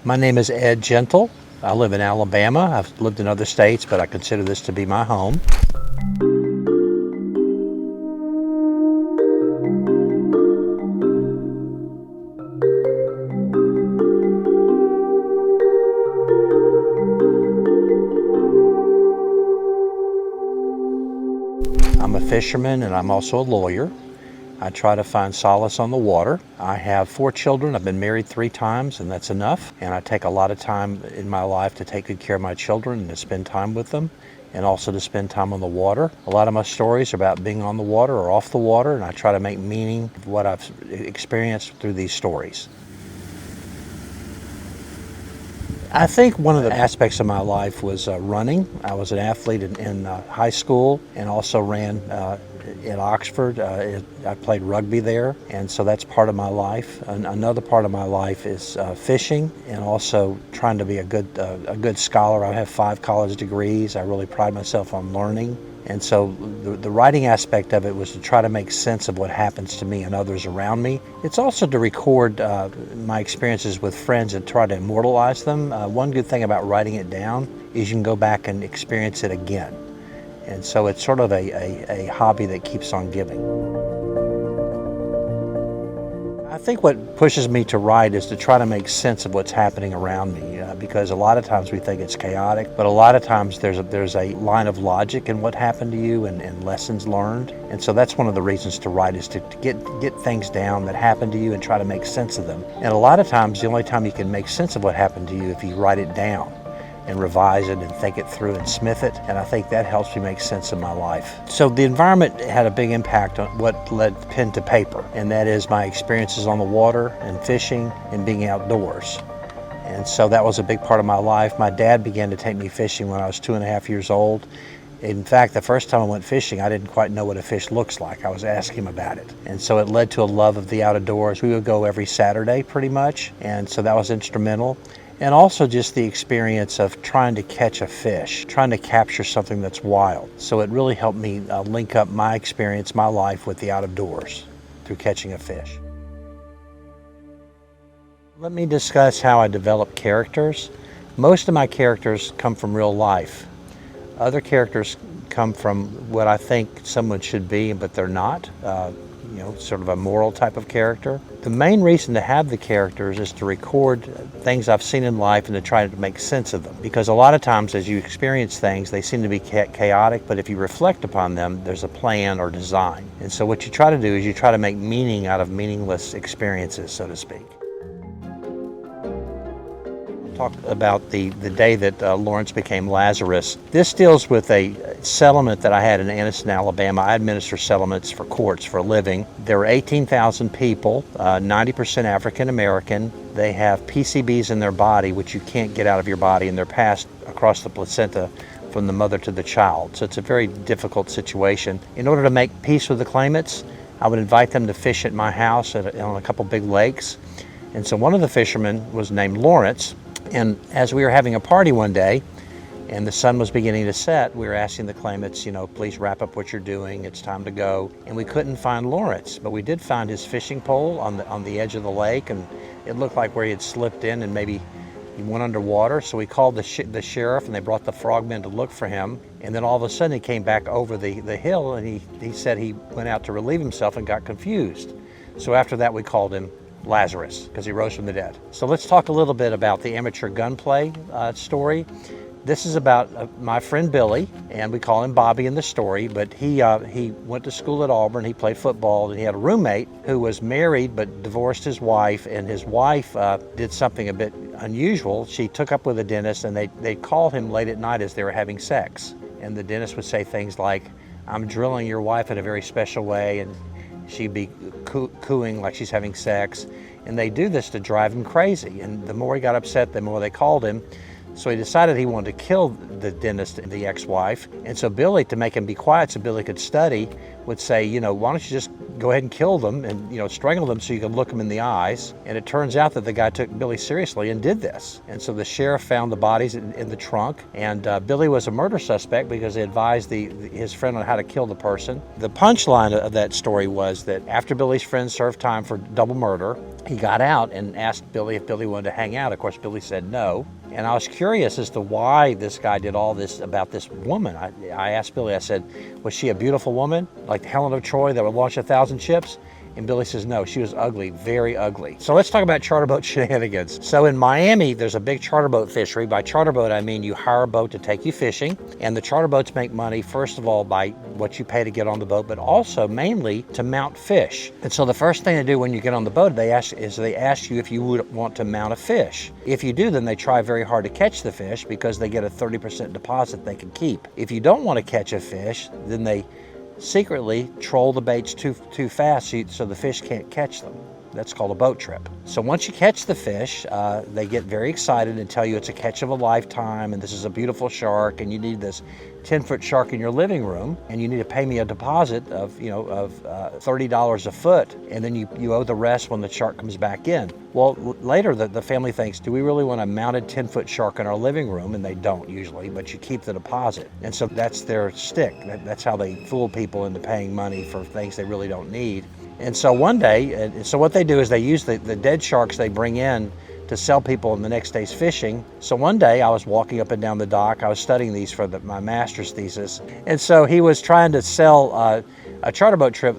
My name is Ed Gentle. I live in Alabama. I've lived in other states, but I consider this to be my home. I'm a fisherman and I'm also a lawyer. I try to find solace on the water. I have 4 children. I've been married 3 times, and that's enough. And I take a lot of time in my life to take good care of my children and to spend time with them, and also to spend time on the water. A lot of my stories are about being on the water or off the water, and I try to make meaning of what I've experienced through these stories. I think one of the aspects of my life was running. I was an athlete in high school and also ran in Oxford. I played rugby there, and so that's part of my life. Another part of my life is fishing and also trying to be a good scholar. I have 5 college degrees. I really pride myself on learning. And so the writing aspect of it was to try to make sense of what happens to me and others around me. It's also to record my experiences with friends and try to immortalize them. One good thing about writing it down is you can go back and experience it again. And so it's sort of a hobby that keeps on giving. I think what pushes me to write is to try to make sense of what's happening around me, because a lot of times we think it's chaotic, but a lot of times there's a line of logic in what happened to you and lessons learned. And so that's one of the reasons to write, is to get things down that happened to you and try to make sense of them. And a lot of times the only time you can make sense of what happened to you if you write it down and revise it and think it through and smith it, and I think that helps me make sense of my life. So the environment had a big impact on what led pen to paper, and that is my experiences on the water and fishing and being outdoors. And so that was a big part of my life. My dad began to take me fishing when I was 2.5 years old. In fact, the first time I went fishing, I didn't quite know what a fish looks like. I was asking him about it. And so it led to a love of the outdoors. We would go every Saturday pretty much, and so that was instrumental. And also just the experience of trying to catch a fish, trying to capture something that's wild. So it really helped me link up my experience, my life with the outdoors through catching a fish. Let me discuss how I develop characters. Most of my characters come from real life. Other characters come from what I think someone should be, but they're not. Sort of a moral type of character. The main reason to have the characters is to record things I've seen in life and to try to make sense of them. Because a lot of times as you experience things, they seem to be chaotic, but if you reflect upon them, there's a plan or design. And so what you try to do is you try to make meaning out of meaningless experiences, so to speak. Talk about the day that Lawrence became Lazarus. This deals with a settlement that I had in Anniston, Alabama. I administer settlements for courts for a living. There were 18,000 people, 90% African American. They have PCBs in their body, which you can't get out of your body, and they're passed across the placenta from the mother to the child. So it's a very difficult situation. In order to make peace with the claimants, I would invite them to fish at my house on a couple big lakes. And so one of the fishermen was named Lawrence. And as we were having a party one day and the sun was beginning to set, we were asking the claimants, please wrap up what you're doing, it's time to go. And we couldn't find Lawrence, but we did find his fishing pole on the edge of the lake, and it looked like where he had slipped in and maybe he went underwater. So we called the sheriff, and they brought the frogmen to look for him. And then all of a sudden he came back over the hill, and he said he went out to relieve himself and got confused. So after that we called him Lazarus, because he rose from the dead. So let's talk a little bit about the amateur gunplay story. This is about my friend Billy, and we call him Bobby in the story, but he went to school at Auburn, he played football, and he had a roommate who was married but divorced his wife, and his wife did something a bit unusual. She took up with a dentist, and they called him late at night as they were having sex. And the dentist would say things like, "I'm drilling your wife in a very special way," and she'd be cooing like she's having sex. And they do this to drive him crazy. And the more he got upset, the more they called him. So he decided he wanted to kill the dentist and the ex-wife. And so Billy, to make him be quiet so Billy could study, would say, why don't you just go ahead and kill them and, strangle them so you can look them in the eyes. And it turns out that the guy took Billy seriously and did this. And so the sheriff found the bodies in the trunk, and Billy was a murder suspect because they advised his friend on how to kill the person. The punchline of that story was that after Billy's friend served time for double murder, he got out and asked Billy if Billy wanted to hang out. Of course, Billy said no. And I was curious as to why this guy did all this about this woman. I asked Billy, I said, was she a beautiful woman, like Helen of Troy that would launch 1,000 ships? And Billy says, no, she was ugly, very ugly. So let's talk about charter boat shenanigans. So in Miami, there's a big charter boat fishery. By charter boat, I mean you hire a boat to take you fishing. And the charter boats make money, first of all, by what you pay to get on the boat, but also mainly to mount fish. And so the first thing they do when you get on the boat, they ask you if you would want to mount a fish. If you do, then they try very hard to catch the fish because they get a 30% deposit they can keep. If you don't want to catch a fish, then they secretly troll the baits too fast so the fish can't catch them. That's called a boat trip. So once you catch the fish, they get very excited and tell you it's a catch of a lifetime and this is a beautiful shark and you need this 10-foot shark in your living room and you need to pay me a deposit of $30 a foot, and then you owe the rest when the shark comes back in. Well, later the family thinks, do we really want a mounted 10-foot shark in our living room? And they don't usually, but you keep the deposit. And so that's their stick. That's how they fool people into paying money for things they really don't need. And so one day, so what they do is they use the dead sharks they bring in to sell people in the next day's fishing. So one day I was walking up and down the dock. I was studying these for my master's thesis. And so he was trying to sell a charter boat trip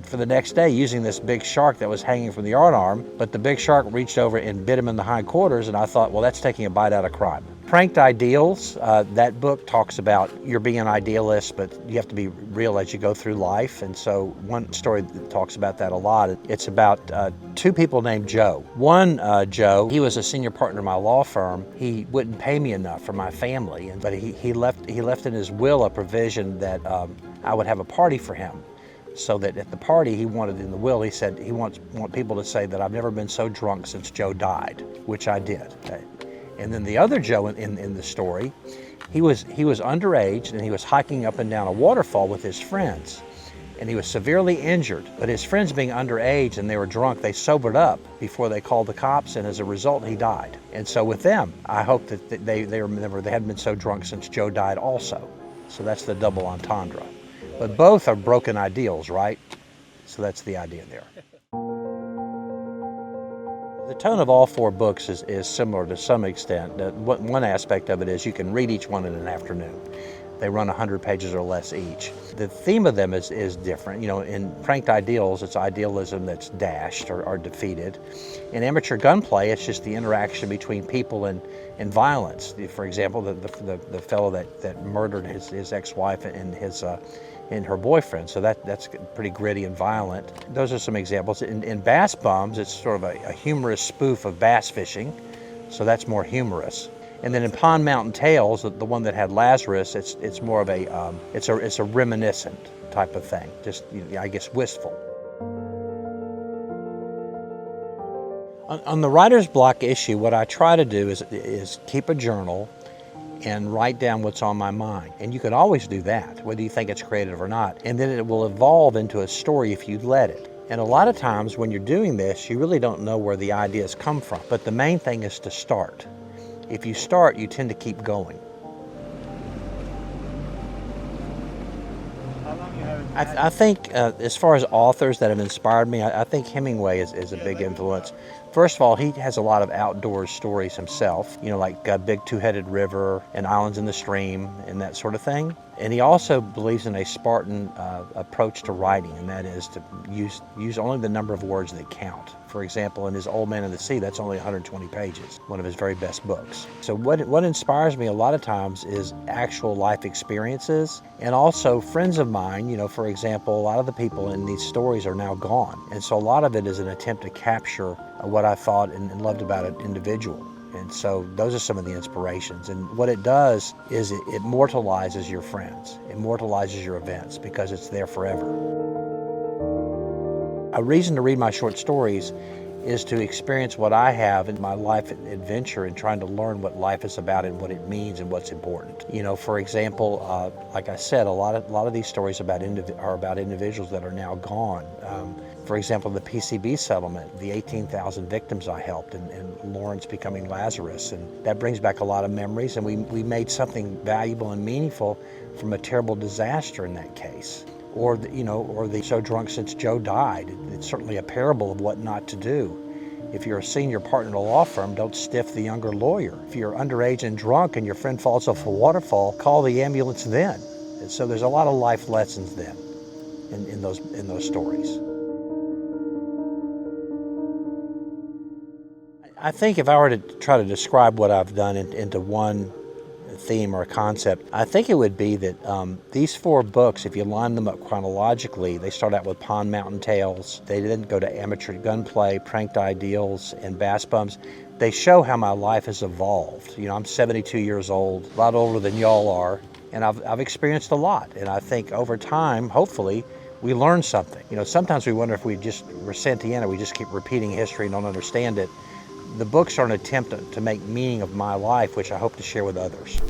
for the next day using this big shark that was hanging from the yardarm. But the big shark reached over and bit him in the hindquarters. And I thought, well, that's taking a bite out of crime. Pranked Ideals, that book talks about you're being an idealist, but you have to be real as you go through life. And so one story that talks about that a lot, it's about two people named Joe. One, Joe, he was a senior partner in my law firm. He wouldn't pay me enough for my family, but he left in his will a provision that I would have a party for him. So that at the party he wanted in the will, he said he want people to say that I've never been so drunk since Joe died, which I did. And then the other Joe in the story, he was underage and he was hiking up and down a waterfall with his friends. And he was severely injured, but his friends being underage and they were drunk, they sobered up before they called the cops, and as a result, he died. And so with them, I hope that they remember they hadn't been so drunk since Joe died also. So that's the double entendre. But both are broken ideals, right? So that's the idea there. The tone of all four books is similar to some extent. One aspect of it is you can read each one in an afternoon. They run 100 pages or less each. The theme of them is different. In Pranked Ideals, it's idealism that's dashed or defeated. In Amateur Gunplay, it's just the interaction between people and violence. For example, the fellow that murdered his ex-wife and her boyfriend. So that's pretty gritty and violent. Those are some examples. In Bass Bums, it's sort of a humorous spoof of bass fishing. So that's more humorous. And then in Pond Mountain Tales, the one that had Lazarus, it's more of it's a reminiscent type of thing, just I guess wistful. On the writer's block issue, what I try to do is keep a journal and write down what's on my mind. And you can always do that, whether you think it's creative or not. And then it will evolve into a story if you let it. And a lot of times when you're doing this, you really don't know where the ideas come from. But the main thing is to start. If you start, you tend to keep going. I think as far as authors that have inspired me, I think Hemingway is a big influence. First of all, he has a lot of outdoor stories himself, like Big Two-Headed River and Islands in the Stream and that sort of thing. And he also believes in a Spartan approach to writing, and that is to use only the number of words that count. For example, in his Old Man of the Sea, that's only 120 pages, one of his very best books. So what inspires me a lot of times is actual life experiences, and also friends of mine. For example, a lot of the people in these stories are now gone. And so a lot of it is an attempt to capture what I thought and loved about an individual. And so those are some of the inspirations. And what it does is it immortalizes your friends, immortalizes your events, because it's there forever. A reason to read my short stories is to experience what I have in my life adventure and trying to learn what life is about and what it means and what's important. You know, for example, like I said, a lot of these stories are about individuals that are now gone. For example, the PCB settlement, the 18,000 victims I helped, and Lawrence becoming Lazarus, and that brings back a lot of memories, and we made something valuable and meaningful from a terrible disaster in that case. Or the so drunk since Joe died. It's certainly a parable of what not to do. If you're a senior partner in a law firm, don't stiff the younger lawyer. If you're underage and drunk and your friend falls off a waterfall, call the ambulance then. And so there's a lot of life lessons then in those stories. I think if I were to try to describe what I've done into one theme or a concept, I think it would be that these 4 books, if you line them up chronologically, they start out with Pond Mountain Tales. They then go to Amateur Gunplay, Pranked Ideals, and Bass Bums. They show how my life has evolved. You know, I'm 72 years old, a lot older than y'all are, and I've experienced a lot. And I think over time, hopefully, we learn something. You know, sometimes we wonder if we're sentient or we just keep repeating history and don't understand it. The books are an attempt to make meaning of my life, which I hope to share with others.